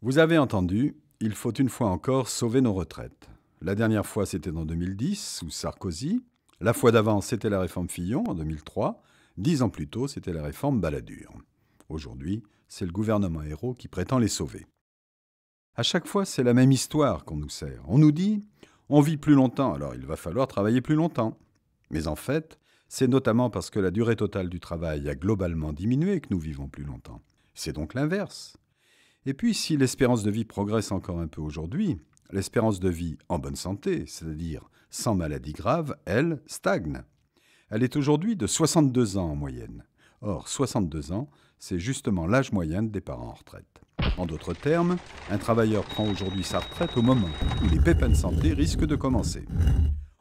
Vous avez entendu, il faut une fois encore sauver nos retraites. La dernière fois, c'était en 2010, sous Sarkozy. La fois d'avant, c'était la réforme Fillon, en 2003. 10 ans plus tôt, c'était la réforme Balladur. Aujourd'hui, c'est le gouvernement Ayrault qui prétend les sauver. À chaque fois, c'est la même histoire qu'on nous sert. On nous dit « on vit plus longtemps, alors il va falloir travailler plus longtemps ». Mais en fait, c'est notamment parce que la durée totale du travail a globalement diminué que nous vivons plus longtemps. C'est donc l'inverse. Et puis, si l'espérance de vie progresse encore un peu aujourd'hui, l'espérance de vie en bonne santé, c'est-à-dire sans maladie grave, elle, stagne. Elle est aujourd'hui de 62 ans en moyenne. Or, 62 ans, c'est justement l'âge moyen de départ en retraite. En d'autres termes, un travailleur prend aujourd'hui sa retraite au moment où les pépins de santé risquent de commencer.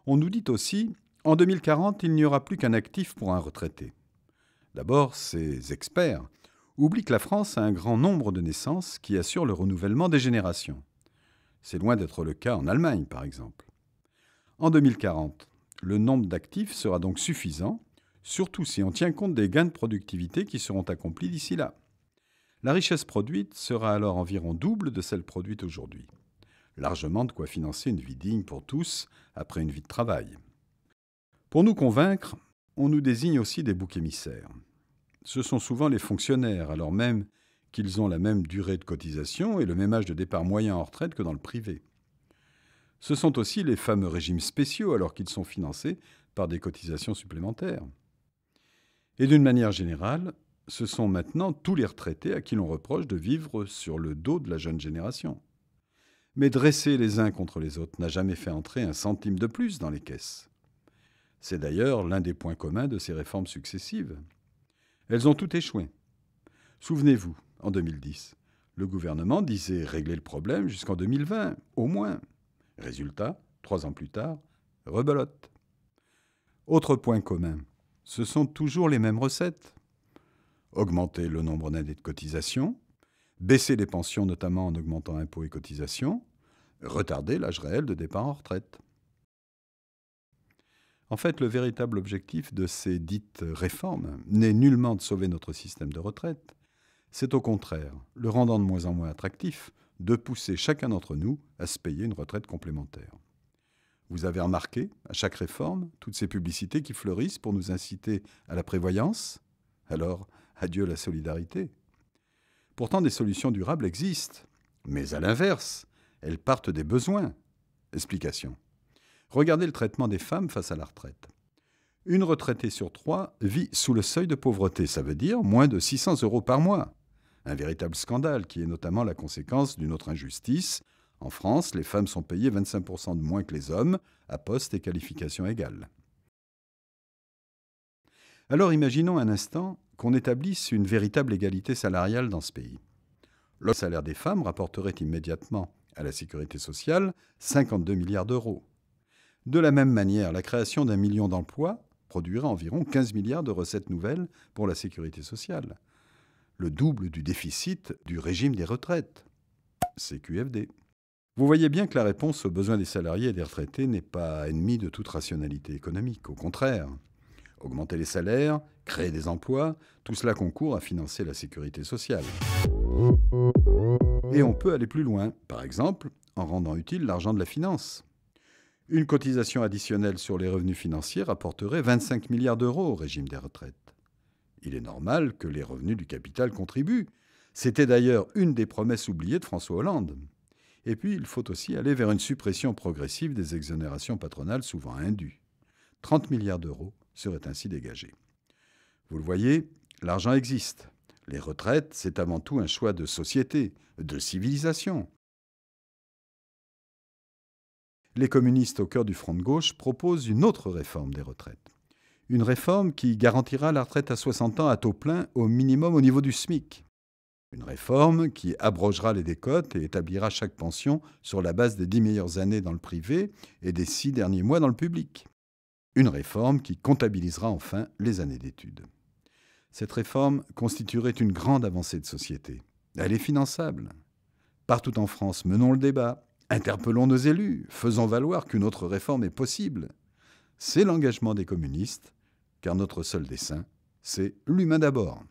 On nous dit aussi, en 2040, il n'y aura plus qu'un actif pour un retraité. D'abord, ces experts oublient que la France a un grand nombre de naissances qui assurent le renouvellement des générations. C'est loin d'être le cas en Allemagne, par exemple. En 2040, le nombre d'actifs sera donc suffisant, surtout si on tient compte des gains de productivité qui seront accomplis d'ici là. La richesse produite sera alors environ double de celle produite aujourd'hui. Largement de quoi financer une vie digne pour tous après une vie de travail. Pour nous convaincre, on nous désigne aussi des boucs émissaires. Ce sont souvent les fonctionnaires, alors même qu'ils ont la même durée de cotisation et le même âge de départ moyen en retraite que dans le privé. Ce sont aussi les fameux régimes spéciaux, alors qu'ils sont financés par des cotisations supplémentaires. Et d'une manière générale, ce sont maintenant tous les retraités à qui l'on reproche de vivre sur le dos de la jeune génération. Mais dresser les uns contre les autres n'a jamais fait entrer un centime de plus dans les caisses. C'est d'ailleurs l'un des points communs de ces réformes successives. Elles ont toutes échoué. Souvenez-vous, en 2010, le gouvernement disait régler le problème jusqu'en 2020, au moins. Résultat, 3 ans plus tard, rebelote. Autre point commun, ce sont toujours les mêmes recettes. Augmenter le nombre d'années de cotisation, baisser les pensions notamment en augmentant impôts et cotisations, retarder l'âge réel de départ en retraite. En fait, le véritable objectif de ces dites réformes n'est nullement de sauver notre système de retraite. C'est au contraire, le rendant de moins en moins attractif, de pousser chacun d'entre nous à se payer une retraite complémentaire. Vous avez remarqué, à chaque réforme, toutes ces publicités qui fleurissent pour nous inciter à la prévoyance ? Alors, adieu la solidarité. Pourtant, des solutions durables existent, mais à l'inverse, elles partent des besoins. Explication. Regardez le traitement des femmes face à la retraite. Une retraitée sur 3 vit sous le seuil de pauvreté, ça veut dire moins de 600 € par mois. Un véritable scandale qui est notamment la conséquence d'une autre injustice. En France, les femmes sont payées 25% de moins que les hommes, à poste et qualification égales. Alors imaginons un instant qu'on établisse une véritable égalité salariale dans ce pays. Le salaire des femmes rapporterait immédiatement à la sécurité sociale 52 milliards d'euros. De la même manière, la création d'1 million d'emplois produira environ 15 milliards de recettes nouvelles pour la sécurité sociale. Le double du déficit du régime des retraites. CQFD. Vous voyez bien que la réponse aux besoins des salariés et des retraités n'est pas ennemie de toute rationalité économique. Au contraire, augmenter les salaires, créer des emplois, tout cela concourt à financer la sécurité sociale. Et on peut aller plus loin, par exemple en rendant utile l'argent de la finance. Une cotisation additionnelle sur les revenus financiers rapporterait 25 milliards d'euros au régime des retraites. Il est normal que les revenus du capital contribuent. C'était d'ailleurs une des promesses oubliées de François Hollande. Et puis, il faut aussi aller vers une suppression progressive des exonérations patronales souvent indues. 30 milliards d'euros seraient ainsi dégagés. Vous le voyez, l'argent existe. Les retraites, c'est avant tout un choix de société, de civilisation. Les communistes au cœur du front de gauche proposent une autre réforme des retraites. Une réforme qui garantira la retraite à 60 ans à taux plein au minimum au niveau du SMIC. Une réforme qui abrogera les décotes et établira chaque pension sur la base des 10 meilleures années dans le privé et des 6 derniers mois dans le public. Une réforme qui comptabilisera enfin les années d'études. Cette réforme constituerait une grande avancée de société. Elle est finançable. Partout en France, menons le débat. Interpellons nos élus, faisons valoir qu'une autre réforme est possible. C'est l'engagement des communistes, car notre seul dessein, c'est l'humain d'abord.